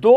2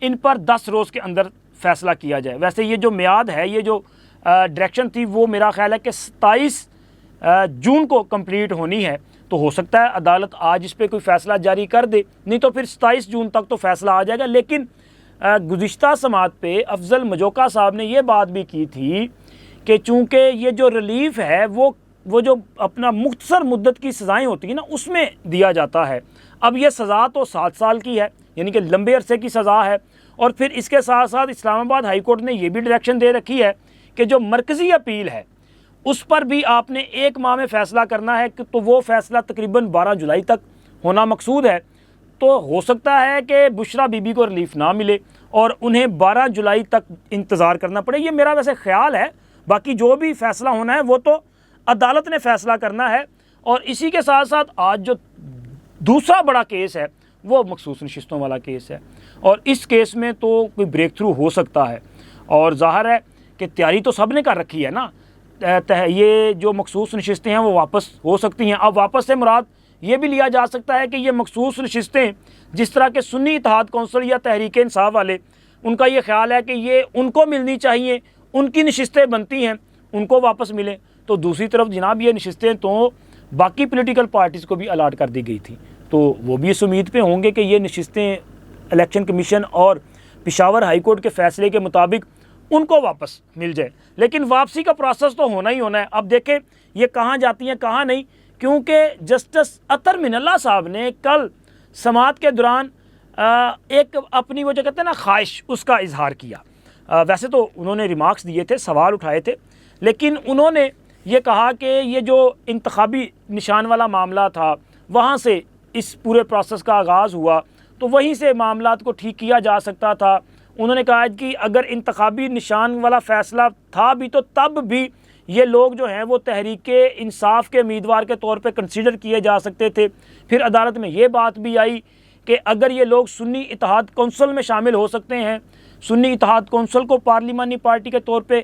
ان پر 10 روز کے اندر فیصلہ کیا جائے۔ ویسے یہ جو میعاد ہے، یہ جو ڈائریکشن تھی، وہ میرا خیال ہے کہ 27 جون کو کمپلیٹ ہونی ہے، تو ہو سکتا ہے عدالت آج اس پہ کوئی فیصلہ جاری کر دے، نہیں تو پھر 27 جون تک تو فیصلہ آ جائے گا۔ لیکن گزشتہ سماعت پہ افضل مجوکا صاحب نے یہ بات بھی کی تھی کہ چونکہ یہ جو ریلیف ہے وہ جو اپنا مختصر مدت کی سزائیں ہوتی ہیں نا، اس میں دیا جاتا ہے۔ اب یہ سزا تو 7 سال کی ہے، یعنی کہ لمبے عرصے کی سزا ہے، اور پھر اس کے ساتھ ساتھ اسلام آباد ہائی کورٹ نے یہ بھی ڈائریکشن دے رکھی ہے کہ جو مرکزی اپیل ہے اس پر بھی آپ نے 1 ماہ میں فیصلہ کرنا ہے، تو وہ فیصلہ تقریباً 12 جولائی تک ہونا مقصود ہے۔ تو ہو سکتا ہے کہ بشرا بی بی کو ریلیف نہ ملے اور انہیں 12 جولائی تک انتظار کرنا پڑے، یہ میرا ویسے خیال ہے۔ باقی جو بھی فیصلہ ہونا ہے وہ تو عدالت نے فیصلہ کرنا ہے۔ اور اسی کے ساتھ ساتھ آج جو دوسرا بڑا کیس ہے وہ مخصوص نشستوں والا کیس ہے، اور اس کیس میں تو کوئی بریک تھرو ہو سکتا ہے، اور ظاہر ہے کہ تیاری تو سب نے کر رکھی ہے نا۔ یہ جو مخصوص نشستیں ہیں وہ واپس ہو سکتی ہیں۔ اب واپس سے مراد یہ بھی لیا جا سکتا ہے کہ یہ مخصوص نشستیں جس طرح کے سنی اتحاد کونسل یا تحریک انصاف والے، ان کا یہ خیال ہے کہ یہ ان کو ملنی چاہیے، ان کی نشستیں بنتی ہیں، ان کو واپس ملیں، تو دوسری طرف جناب یہ نشستیں تو باقی پولیٹیکل پارٹیز کو بھی الاٹ کر دی گئی تھی، تو وہ بھی اس امید پہ ہوں گے کہ یہ نشستیں الیکشن کمیشن اور پشاور ہائی کورٹ کے فیصلے کے مطابق ان کو واپس مل جائے۔ لیکن واپسی کا پروسیس تو ہونا ہی ہونا ہے۔ اب دیکھیں یہ کہاں جاتی ہیں کہاں نہیں، کیونکہ جسٹس اطہر من اللہ صاحب نے کل سماعت کے دوران ایک اپنی وہ جو کہتے ہیں نا خواہش، اس کا اظہار کیا۔ ویسے تو انہوں نے ریمارکس دیے تھے، سوال اٹھائے تھے، لیکن انہوں نے یہ کہا کہ یہ جو انتخابی نشان والا معاملہ تھا وہاں سے اس پورے پروسیس کا آغاز ہوا، تو وہیں سے معاملات کو ٹھیک کیا جا سکتا تھا۔ انہوں نے کہا کہ اگر انتخابی نشان والا فیصلہ تھا بھی تو تب بھی یہ لوگ جو ہیں وہ تحریک انصاف کے امیدوار کے طور پہ کنسیڈر کیے جا سکتے تھے۔ پھر عدالت میں یہ بات بھی آئی کہ اگر یہ لوگ سنی اتحاد کونسل میں شامل ہو سکتے ہیں، سنی اتحاد کونسل کو پارلیمانی پارٹی کے طور پہ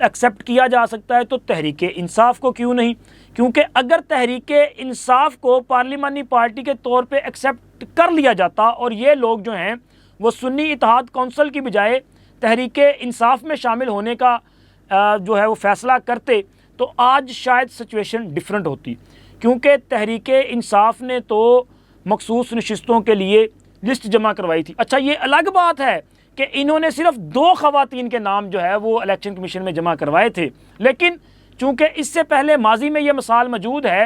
ایکسیپٹ کیا جا سکتا ہے، تو تحریک انصاف کو کیوں نہیں؟ کیونکہ اگر تحریک انصاف کو پارلیمانی پارٹی کے طور پہ ایکسیپٹ کر لیا جاتا اور یہ لوگ جو ہیں وہ سنی اتحاد کونسل کی بجائے تحریک انصاف میں شامل ہونے کا جو ہے وہ فیصلہ کرتے، تو آج شاید سچویشن ڈیفرنٹ ہوتی، کیونکہ تحریک انصاف نے تو مخصوص نشستوں کے لیے لسٹ جمع کروائی تھی۔ اچھا یہ الگ بات ہے کہ انہوں نے صرف 2 خواتین کے نام جو ہے وہ الیکشن کمیشن میں جمع کروائے تھے، لیکن چونکہ اس سے پہلے ماضی میں یہ مثال موجود ہے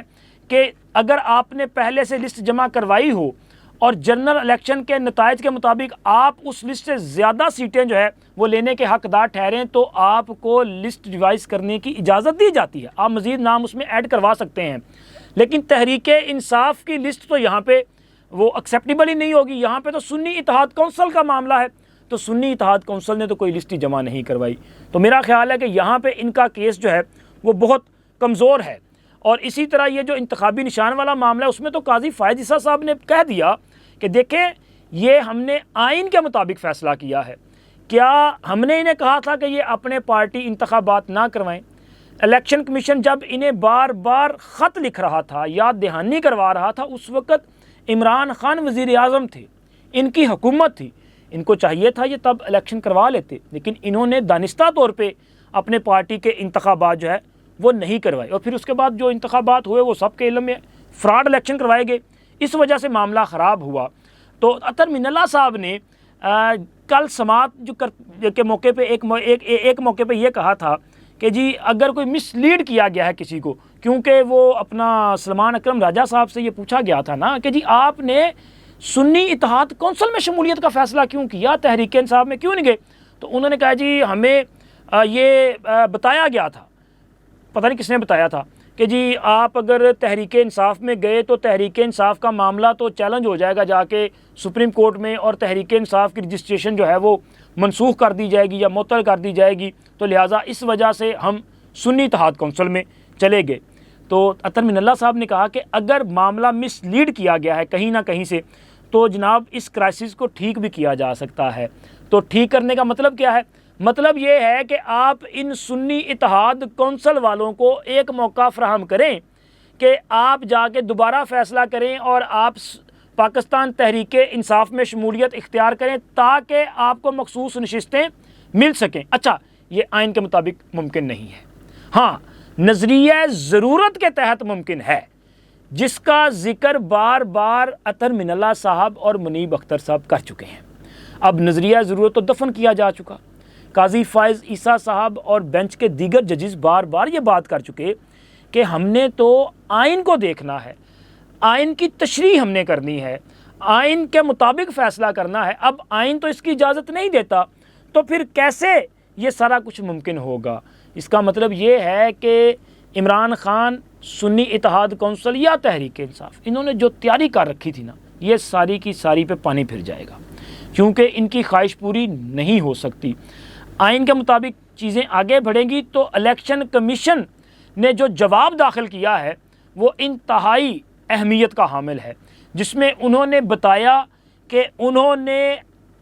کہ اگر آپ نے پہلے سے لسٹ جمع کروائی ہو اور جنرل الیکشن کے نتائج کے مطابق آپ اس لسٹ سے زیادہ سیٹیں جو ہے وہ لینے کے حقدار ٹھہریں، تو آپ کو لسٹ ریوائز کرنے کی اجازت دی جاتی ہے، آپ مزید نام اس میں ایڈ کروا سکتے ہیں۔ لیکن تحریک انصاف کی لسٹ تو یہاں پہ وہ ایکسیپٹیبل ہی نہیں ہوگی، یہاں پہ تو سنی اتحاد کونسل کا معاملہ ہے، تو سنی اتحاد کونسل نے تو کوئی لسٹ ہی جمع نہیں کروائی۔ تو میرا خیال ہے کہ یہاں پہ ان کا کیس جو ہے وہ بہت کمزور ہے۔ اور اسی طرح یہ جو انتخابی نشان والا معاملہ ہے اس میں تو قاضی فائز عیسیٰ صاحب نے کہہ دیا کہ دیکھیں یہ ہم نے آئین کے مطابق فیصلہ کیا ہے، کیا ہم نے انہیں کہا تھا کہ یہ اپنے پارٹی انتخابات نہ کروائیں؟ الیکشن کمیشن جب انہیں بار بار خط لکھ رہا تھا، یاد دہانی کروا رہا تھا، اس وقت عمران خان وزیر اعظم تھے، ان کی حکومت تھی، ان کو چاہیے تھا یہ تب الیکشن کروا لیتے، لیکن انہوں نے دانستہ طور پہ اپنے پارٹی کے انتخابات جو ہے وہ نہیں کروائے، اور پھر اس کے بعد جو انتخابات ہوئے وہ سب کے علم میں، فراڈ الیکشن کروائے گئے، اس وجہ سے معاملہ خراب ہوا۔ تو اطہر من اللہ صاحب نے کل سماعت کے موقع پہ ایک موقع پہ یہ کہا تھا کہ جی اگر کوئی مس لیڈ کیا گیا ہے کسی کو، کیونکہ وہ اپنا سلمان اکرم راجہ صاحب سے یہ پوچھا گیا تھا نا کہ جی آپ نے سنی اتحاد کونسل میں شمولیت کا فیصلہ کیوں کیا، تحریک انصاف میں کیوں نہیں گئے؟ تو انہوں نے کہا جی ہمیں یہ بتایا گیا تھا، پتہ نہیں کس نے بتایا تھا کہ جی آپ اگر تحریک انصاف میں گئے تو تحریک انصاف کا معاملہ تو چیلنج ہو جائے گا جا کے سپریم کورٹ میں، اور تحریک انصاف کی رجسٹریشن جو ہے وہ منسوخ کر دی جائے گی یا معطل کر دی جائے گی، تو لہٰذا اس وجہ سے ہم سنی اتحاد کونسل میں چلے گئے۔ تو اطہر من اللہ صاحب نے کہا کہ اگر معاملہ مس لیڈ کیا گیا ہے کہیں نہ کہیں سے، تو جناب اس کرائسس کو ٹھیک بھی کیا جا سکتا ہے۔ تو ٹھیک کرنے کا مطلب کیا ہے؟ مطلب یہ ہے کہ آپ ان سنی اتحاد کونسل والوں کو ایک موقع فراہم کریں کہ آپ جا کے دوبارہ فیصلہ کریں اور آپ پاکستان تحریک انصاف میں شمولیت اختیار کریں تاکہ آپ کو مخصوص نشستیں مل سکیں۔ اچھا، یہ آئین کے مطابق ممکن نہیں ہے، ہاں نظریہ ضرورت کے تحت ممکن ہے، جس کا ذکر بار بار اطہر من اللہ صاحب اور منیب اختر صاحب کر چکے ہیں۔ اب نظریہ ضرورت تو دفن کیا جا چکا، قاضی فائز عیسیٰ صاحب اور بینچ کے دیگر ججز بار بار یہ بات کر چکے کہ ہم نے تو آئین کو دیکھنا ہے، آئین کی تشریح ہم نے کرنی ہے، آئین کے مطابق فیصلہ کرنا ہے۔ اب آئین تو اس کی اجازت نہیں دیتا، تو پھر کیسے یہ سارا کچھ ممکن ہوگا؟ اس کا مطلب یہ ہے کہ عمران خان، سنی اتحاد کونسل یا تحریک انصاف، انہوں نے جو تیاری کر رکھی تھی نا، یہ ساری کی ساری پہ پانی پھر جائے گا، کیونکہ ان کی خواہش پوری نہیں ہو سکتی۔ آئین کے مطابق چیزیں آگے بڑھیں گی تو الیکشن کمیشن نے جو جواب داخل کیا ہے وہ انتہائی اہمیت کا حامل ہے، جس میں انہوں نے بتایا کہ انہوں نے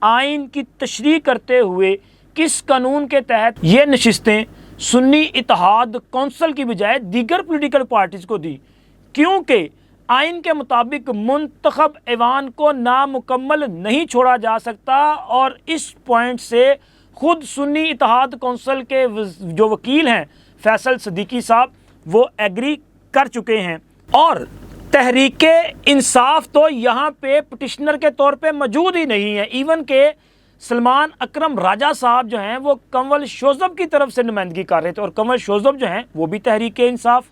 آئین کی تشریح کرتے ہوئے کس قانون کے تحت یہ نشستیں سنی اتحاد کونسل کی بجائے دیگر پولیٹیکل پارٹیز کو دی، کیونکہ آئین کے مطابق منتخب ایوان کو نامکمل نہیں چھوڑا جا سکتا، اور اس پوائنٹ سے خود سنی اتحاد کونسل کے جو وکیل ہیں فیصل صدیقی صاحب وہ ایگری کر چکے ہیں۔ اور تحریک انصاف تو یہاں پہ پٹیشنر کے طور پہ موجود ہی نہیں ہے، ایون کہ سلمان اکرم راجہ صاحب جو ہیں وہ کنول شوذب کی طرف سے نمائندگی کر رہے تھے، اور کنول شوذب جو ہیں وہ بھی تحریک انصاف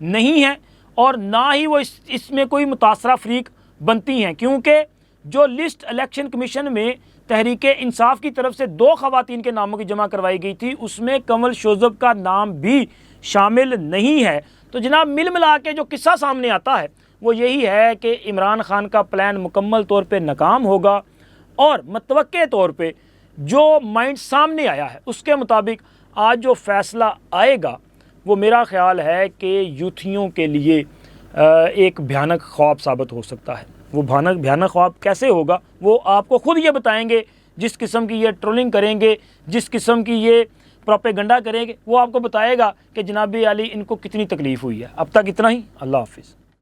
نہیں ہیں، اور نہ ہی وہ اس میں کوئی متاثرہ فریق بنتی ہیں، کیونکہ جو لسٹ الیکشن کمیشن میں تحریک انصاف کی طرف سے 2 خواتین کے ناموں کی جمع کروائی گئی تھی، اس میں کنول شوذب کا نام بھی شامل نہیں ہے۔ تو جناب مل ملا کے جو قصہ سامنے آتا ہے وہ یہی ہے کہ عمران خان کا پلان مکمل طور پہ ناکام ہوگا، اور متوقع طور پہ جو مائنڈ سامنے آیا ہے اس کے مطابق آج جو فیصلہ آئے گا وہ میرا خیال ہے کہ یوتھیوں کے لیے ایک بھیانک خواب ثابت ہو سکتا ہے۔ وہ بھیانک خواب کیسے ہوگا وہ آپ کو خود یہ بتائیں گے، جس قسم کی یہ ٹرولنگ کریں گے، جس قسم کی یہ پروپیگنڈا کریں گے، وہ آپ کو بتائے گا کہ جناب علی ان کو کتنی تکلیف ہوئی ہے۔ اب تک اتنا ہی، اللہ حافظ۔